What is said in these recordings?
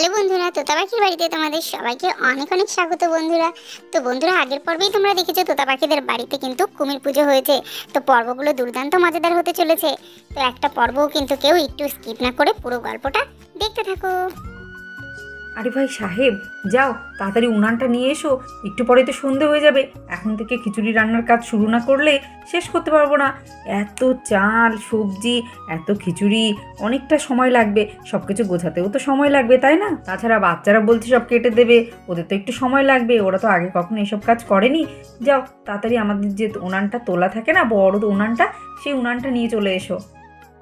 Hello বন্ধুরা, তোতা পাখির বাড়িতে তোমাদের সবাইকে অনেক অনেক স্বাগত বন্ধুরা। তো বন্ধুরা, আগের পর্বেই তোমরা দেখেছো তোতা পাখিদের বাড়িতে কিন্তু কুমির পুজো হয়েছে। তো পর্বগুলো দুর্দান্ত মজাদার হতে চলেছে। তো একটা পর্বও কিন্তু কেউ একটু স্কিপ না করে পুরো গল্পটা দেখতে থাকো। আরে ভাই সাহেব, যাও তাড়াতাড়ি উনানটা নিয়ে এসো, একটু পরে তো সন্ধে হয়ে যাবে। এখন থেকে খিচুড়ি রান্নার কাজ শুরু না করলে শেষ করতে পারবো না। এত চাল সবজি, এত খিচুড়ি, অনেকটা সময় লাগবে। সব কিছু গোছাতেও তো সময় লাগবে, তাই না? তাছাড়া বাচ্চারা বলছে সব কেটে দেবে, ওদের তো একটু সময় লাগবে, ওরা তো আগে কখনো এসব কাজ করেনি। যাও তাড়াতাড়ি আমাদের যে উনানটা তোলা থাকে না, বড় উনানটা, সেই উনানটা নিয়ে চলে এসো।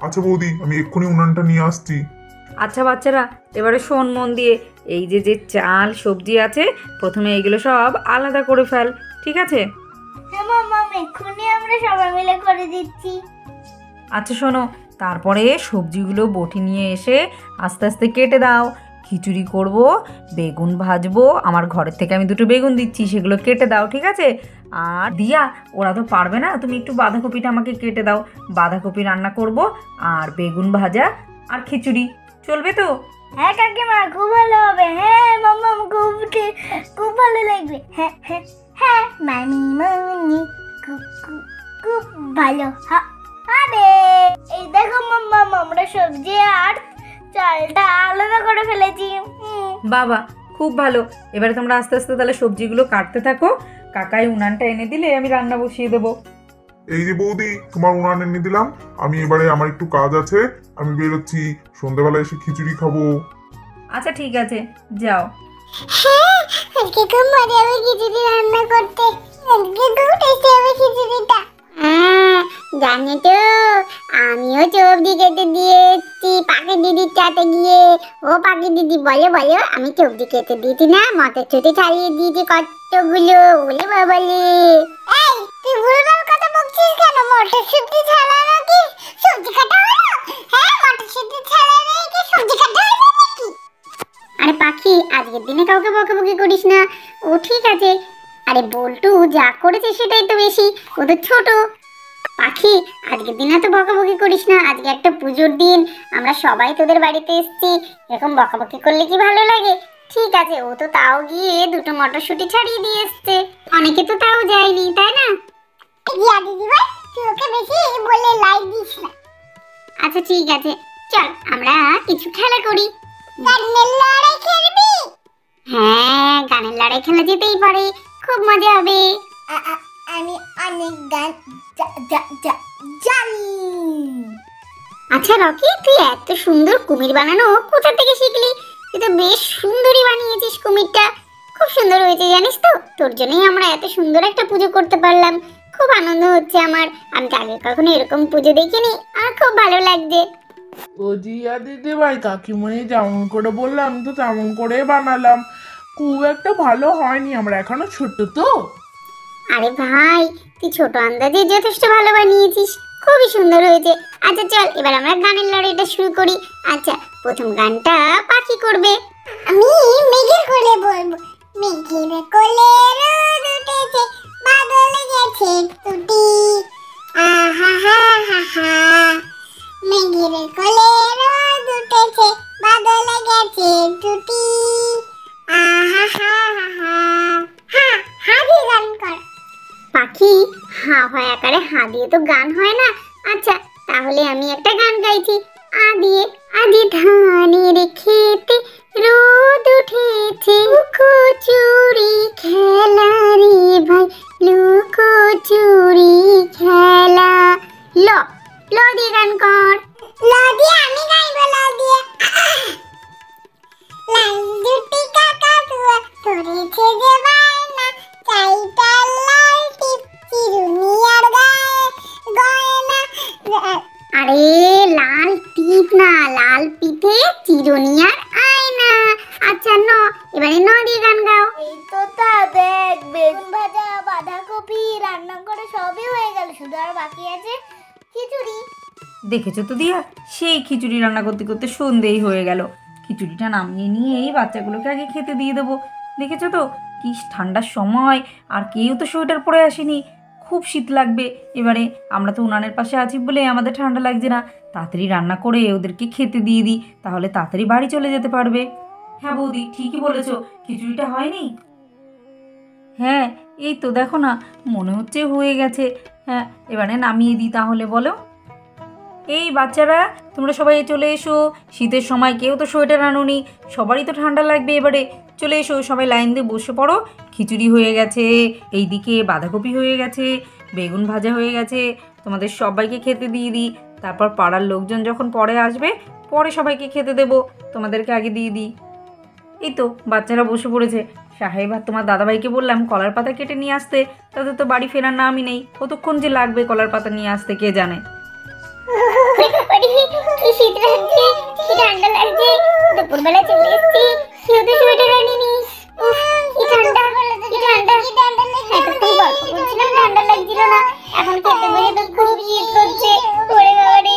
আচ্ছা বৌদি, আমি এক্ষুনি উনানটা নিয়ে আসছি। আচ্ছা বাচ্চারা, এবারে শোন মন দিয়ে, এই যে যে চাল সবজি আছে, প্রথমে এইগুলো সব আলাদা করে ফেল, ঠিক আছে? হ্যাঁ মাম্মা, এক্ষুনি আমরা সবাই মিলে করে দিচ্ছি। আচ্ছা শোনো, তারপরে সবজিগুলো বটি নিয়ে এসে আস্তে আস্তে কেটে দাও। খিচুড়ি করব, বেগুন ভাজবো, আমার ঘরের থেকে আমি দুটো বেগুন দিচ্ছি, সেগুলো কেটে দাও, ঠিক আছে? আর দিয়া, ওরা তো পারবে না, তুমি একটু বাঁধাকপিটা আমাকে কেটে দাও। বাঁধাকপি রান্না করব, আর বেগুন ভাজা আর খিচুড়ি, চলবে তো? হ্যাঁ কাকিমা, খুব ভালো হবে। হ্যাঁ মাম্মা, খুব ভালো লাগবে। হ্যাঁ হ্যাঁ হ্যাঁ মামি, খুব খুব খুব ভালো হবে। এই দেখো মাম্মা, আমরা সবজি আর চালটা আলাদা করে ফেলেছি। বাবা, খুব ভালো। এবারে তোমরা আস্তে আস্তে তাহলে সবজিগুলো কাটতে থাকো। কাকাই উনানটা এনে দিলে আমি রান্না বসিয়ে দেবো। এই যে বৌদি, তোমার উনান এনে দিলাম। আমি এবারে আমার একটু কাজ আছে, আমি বেরোচ্ছি। সন্ধ্যাবেলা এসে খিচুড়ি খাবো। আচ্ছা ঠিক আছে, যাও। হ্যাঁ, আজকে খুব মজা হবে খিচুড়ি রান্না করতে। আজকে খুব টেস্টি হবে খিচুড়িটা। জানি তো, আমিও সবজি কেটে দিয়েছি পাখি দিদির সাথে গিয়ে। ও পাখি দিদি, বলো বলো, আমি সবজি কেটে দিয়েছি না, মটরশুঁটি ছাড়িয়ে দিয়েছি কতগুলো, বলে বাবালে। এই, তুই ভুলভাল কথা বলছিস কেন? মটরশুঁটি ছাড়ানো কি সবজি কাটা হলো? হ্যাঁ, মটরশুঁটি ছাড়ানো কি সবজি কাটা হলো নাকি? আরে পাখি, আজকের দিনে কাউকে বকাবকি করিস না, ও ঠিক আছে। আরে বল্টু যা করেছে সেটাই তো বেশি, ও তো ছোট। পাখি, আজকের দিনে তো বকাবকি করিস না, আজকে একটা পুজোর দিন, আমরা সবাই তোদের বাড়িতে এসেছি, এরকম বকাবকি করলে কি ভালো লাগে? ঠিক আছে, ও তো তাও গিয়ে দুটো মটরশুঁটি ছাড়িয়ে দিয়ে এসছে, অনেকে তো তাও যায়নি, তাই না? ইয়া দিদিভাই, তুই ওকে বেশি বলে লাইক দিস না। আচ্ছা ঠিক আছে, চল আমরা কিছু খেলা করি। গানের লড়াই খেলবি? হ্যাঁ, গানের লড়াই খেলা যেতেই পারে, খুব মজা হবে। আমি অনেক গান জানি। আচ্ছা রকি, তুই এত সুন্দর কুমির বানানো কোথা থেকে শিখলি? তুই তো বেশ সুন্দরই বানিয়েছিস কুমিরটা, খুব সুন্দর হয়েছে জানিস তো। তোর জন্যই আমরা এত সুন্দর একটা পুজো করতে পারলাম, খুব আনন্দ হচ্ছে আমার। আমি তো আগে কখনো এরকম পুজো দেখিনি, আর খুব ভালো লাগছে। ও জিয়া দিদি ভাই, কাকিমণি যেমন করে বললাম আমি তো তেমন করে বানালাম। খুব একটা ভালো হয়নি, আমরা এখনো ছোট তো। আরে ভাই, তুই ছোট আন্দাজে যথেষ্ট ভালো বানিয়েছিস, খুবই সুন্দর হয়েছে। আচ্ছা চল, এবার আমরা গানের লড়াইটা শুরু করি। আচ্ছা, প্রথম গানটা পাখি করবে। আমি মেঘের কোলে বলবো। মেঘের কোলে রোদ উঠেছে, বাদল গেছে টুটি। আহা হা হা হা। মেঘের কোলে রোদ উঠেছে, বাদল গেছে টুটি। আহা হা হা হা। হা হা দিয়ে গান কর। পাখি, হা হয় আকারে হা দিয়ে তো গান হয় না। আচ্ছা, তাহলে আমি একটা গান গাইছি। আ দিয়ে, আজি ধানের খেতে রোদ উঠেছে, লুকোচুরি খেলা রে ভাই, লুকোচুরি খেলা। ল, ল দিয়ে গান কর। ল দিয়ে আমি গাইবো, ল দিয়ে। লাল দুটি কাকাতুয়া ধরেছে যে বায়না, চাইটা লাল টিপ চিরুনিয়ার গায়ে গয়না। আরে লাল টিপ না, লাল পিঠে চিরুনিয়ার আয়না। আচ্ছা ন, এবারে ন দিয়ে গান গাও। এই তো তা দেখ, বেগুন ভাজা বাঁধাকপি রান্না করে সবই হয়ে গেল, শুধু আর বাকি আছে খিচুড়ি। দেখেছো তো দিয়া, সেই খিচুড়ি রান্না করতে করতে সন্ধেই হয়ে গেল। খিচুড়িটা নামিয়ে নিয়ে এই বাচ্চাগুলোকে আগে খেতে দিয়ে দেবো। দেখেছো তো, কি ঠান্ডার সময়, আর কেউ তো সোয়েটার পরে আসেনি, খুব শীত লাগবে। এবারে আমরা তো উনানের পাশে আছি বলে আমাদের ঠান্ডা লাগছে না। তাড়াতাড়ি রান্না করে ওদেরকে খেতে দিয়ে দিই, তাহলে তাড়াতাড়ি বাড়ি চলে যেতে পারবে। হ্যাঁ বৌদি, ঠিকই বলেছো, খিচুড়িটা হয়নি। হ্যাঁ, এই তো দেখো না, মনে হচ্ছে হয়ে গেছে। হ্যাঁ, এবারে নামিয়ে দিই তাহলে, বলো। এই বাচ্চারা, তোমরা সবাই চলে এসো। শীতের সময় কেউ তো সোয়েটার আনোনি, সবারই তো ঠান্ডা লাগবে এবারে। চলে এসো, সবাই লাইন দিয়ে বসে পড়ো। খিচুড়ি হয়ে গেছে, এইদিকে বাঁধাকপি হয়ে গেছে, বেগুন ভাজা হয়ে গেছে। তোমাদের সবাইকে খেতে দিয়ে দিই, তারপর পাড়ার লোকজন যখন পরে আসবে, পরে সবাইকে খেতে দেবো। তোমাদেরকে আগে দিয়ে দিই। এই তো বাচ্চারা বসে পড়েছে। সাহেব আর তোমার দাদাভাইকে বললাম কলার পাতা কেটে নিয়ে আসতে, তাদের তো বাড়ি ফেরার নামই নেই। কতক্ষণ যে লাগবে কলার পাতা নিয়ে আসতে কে জানে। কি শীত লাগছে, কি ঠান্ডা লাগছে। দুপুরবেলা চলে এসেছি, কেউ তো সোয়েটার আনিনি। উফ, কি ঠান্ডা, কি ঠান্ডা। এতক্ষণ গল্প করছিলাম, ঠান্ডা লাগছিল না, এখন খেতে বসে তো খুব শীত করছে। ওরে বাবা রে।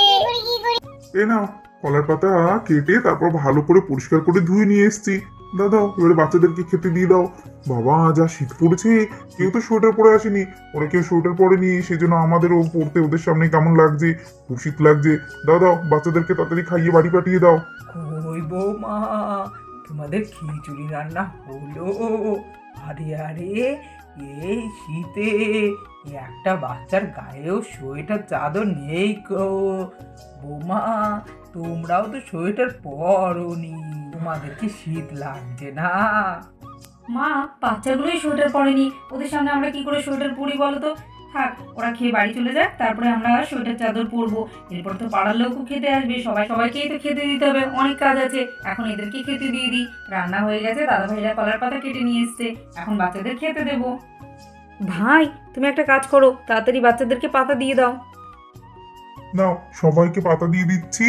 এ নাও, কলার পাতা কেটে তারপর ভালো করে পরিষ্কার করে ধুয়ে নিয়ে এসেছি। দাও, এবারে বাচ্চাদেরকে খেতে দিয়ে দাও। বাবা, যা শীত পড়েছে, কেউ তো সোয়েটার পরে আসেনি, ওরা কেউ সোয়েটার পরেনি, সেই জন্য আমাদেরও পড়তে ওদের সামনে কেমন লাগছে, খুব শীত লাগছে। দাও, বাচ্চাদেরকে তাড়াতাড়ি খাইয়ে বাড়ি পাঠিয়ে দাও। কই বৌমা, তোমাদের খিচুড়ি রান্না হলো? আরে আরে, এই শীতে একটা বাচ্চার গায়েও সোয়েটার চাদর নেই গো। বৌমা, তোমরাও তো সোয়েটার পরোনি, তোমাদের কি শীত লাগছে না? মা, বাচ্চাগুলোই সোয়েটার পরেনি, ওদের সামনে আমরা কি করে সোয়েটার পরি বলো তো? থাক, ওরা খেয়ে বাড়ি চলে যাক, তারপরে আমরা সোয়েটার চাদর পরবো। এরপর তো পাড়ার লোকও খেতে আসবে, সবাইকেই তো খেতে দিতে হবে, অনেক কাজ আছে। এখন এদেরকে খেতে দিয়ে দিই। রান্না হয়ে গেছে, দাদা ভাইরা কলার পাতা কেটে নিয়ে এসছে, এখন বাচ্চাদের খেতে দেবো। ভাই, তুমি একটা কাজ করো, তাড়াতাড়ি বাচ্চাদেরকে পাতা দিয়ে দাও। নাও, সবাইকে পাতা দিয়ে দিচ্ছি,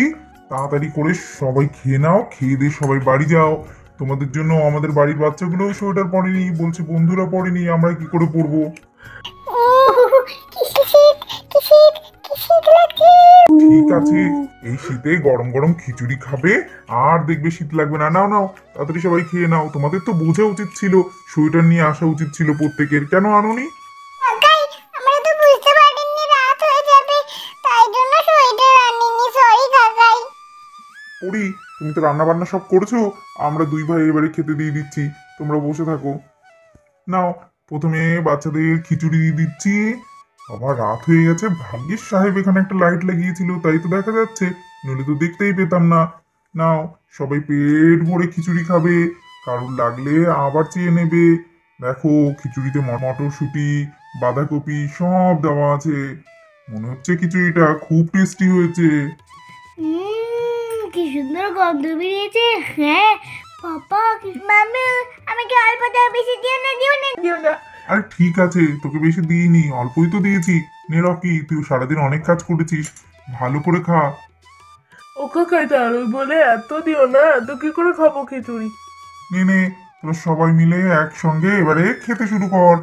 তাড়াতাড়ি করে সবাই খেয়ে নাও, খেয়ে দিয়ে সবাই বাড়ি যাও। তোমাদের জন্য আমাদের বাড়ির বাচ্চাগুলো সোয়েটার পরেনি, বলছে বন্ধুরা পরেনি, আমরা কি করে পরবো? ঠিক আছে, এই শীতে গরম গরম খিচুড়ি খাবে, আর দেখবে শীত লাগবে না। নাও, তাড়াতাড়ি সবাই খেয়ে নাও। তোমাদের তো বোঝা উচিত ছিল, সোয়েটার নিয়ে আসা উচিত ছিল প্রত্যেকের, কেন আনোনি? কাকাই, আমরা তো বুঝতে পারিনি রাত হয়ে যাবে, তাই জন্য সোয়েটার আনিনি। সরি কাকাই। পড়ি, তুমি তো রান্না বান্না সব করেছো, আমরা দুই ভাই এবারে খেতে দিয়ে দিচ্ছি, তোমরা বসে থাকো। নাও, প্রথমে বাচ্চাদের খিচুড়ি দিয়ে দিচ্ছি। আবার রাত হয়ে গেছে, ভাগ্যিস সাহেব এখানে একটা লাইট লাগিয়েছিল, তাই তো দেখা যাচ্ছে, নইলে তো দেখতেই পেতাম না। নাও, সবাই পেট ভরে খিচুড়ি খাবে, কারুর লাগলে আবার চেয়ে নেবে। দেখো, খিচুড়িতে মটরশুঁটি, বাঁধাকপি সব দেওয়া আছে। মনে হচ্ছে খিচুড়িটা খুব টেস্টি হয়েছে। কি সুন্দর গন্ধ বেরিয়েছে। হ্যাঁ পাপা, মামি, আমাকে অল্পটা বেশি দিও না। আরে ঠিক আছে, তোকে বেশি দিইনি, অল্পই তো দিয়েছি। নে রকি, তুই সারাদিন অনেক কাজ করেছিস, ভালো করে খা। ও কাকাই, তার ওই বলে এত দিও না, এত কি করে খাবো খিচুড়ি? নে, তোরা সবাই মিলে একসঙ্গে এবারে খেতে শুরু কর।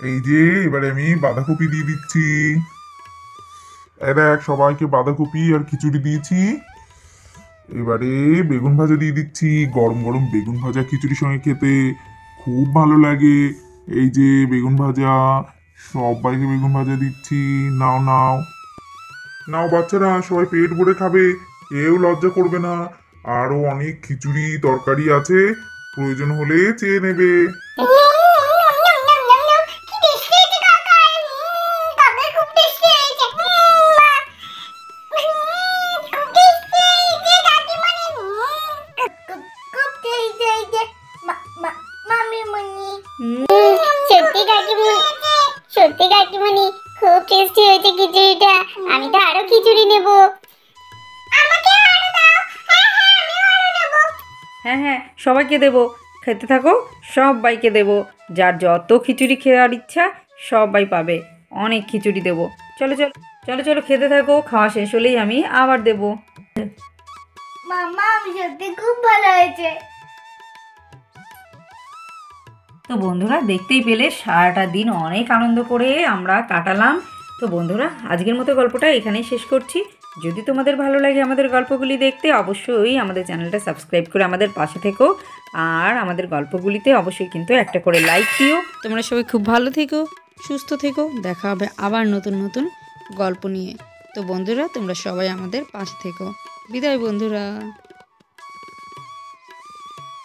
এই যে এবারে আমি বাঁধাকপি দিয়ে দিচ্ছি। দেখ, সবাইকে বাঁধাকপি আর খিচুড়ি দিয়েছি। এবারে বেগুন ভাজা দিয়ে দিচ্ছি। গরম গরম বেগুন ভাজা খিচুড়ির সঙ্গে খেতে খুব ভালো লাগে। এই যে বেগুন ভাজা, সবাইকে বেগুন ভাজা দিচ্ছি। নাও বাচ্চারা, সবাই পেট ভরে খাবে, কেউ লজ্জা করবে না। আরো অনেক খিচুড়ি তরকারি আছে, প্রয়োজন হলে চেয়ে নেবে। কি টেস্টি হয়েছে কাকাই। কাকাই, খুব টেস্টি হয়েছে। খুব টেস্টি হয়েছে কাকিমণি। খুব টেস্টি হয়েছে মামিমণি। সত্যি কাকিমণি, খুব টেস্টি হয়েছে খিচুড়িটা। আমি তো আরো খিচুড়ি নেব। আমাকে আরো দাও। হ্যাঁ, আমিও আরো নেব। হ্যাঁ, সবাইকে দেবো, খেতে থাকো, সবাইকে দেবো। যার যত খিচুড়ি খাওয়ার ইচ্ছা সবাই পাবে, অনেক খিচুড়ি দেবো। চলো খেতে থাকো, খাওয়া শেষ হলেই আমি আবার দেবো। মামা, আমি সত্যি খুব ভালো হয়েছে। তো বন্ধুরা, দেখতেই পেলে সারাটা দিন অনেক আনন্দ করে আমরা কাটালাম। তো বন্ধুরা, আজকের মতো গল্পটা এখানেই শেষ করছি। যদি তোমাদের ভালো লাগে আমাদের গল্পগুলি দেখতে, অবশ্যই আমাদের চ্যানেলটা সাবস্ক্রাইব করে আমাদের পাশে থেকো। আর আমাদের গল্পগুলিতে অবশ্যই কিন্তু একটা করে লাইক দিও। তোমরা সবাই খুব ভালো থেকো, সুস্থ থেকো। দেখা হবে আবার নতুন নতুন গল্প নিয়ে। তো বন্ধুরা, তোমরা সবাই আমাদের পাশে থেকো। বিদায় বন্ধুরা।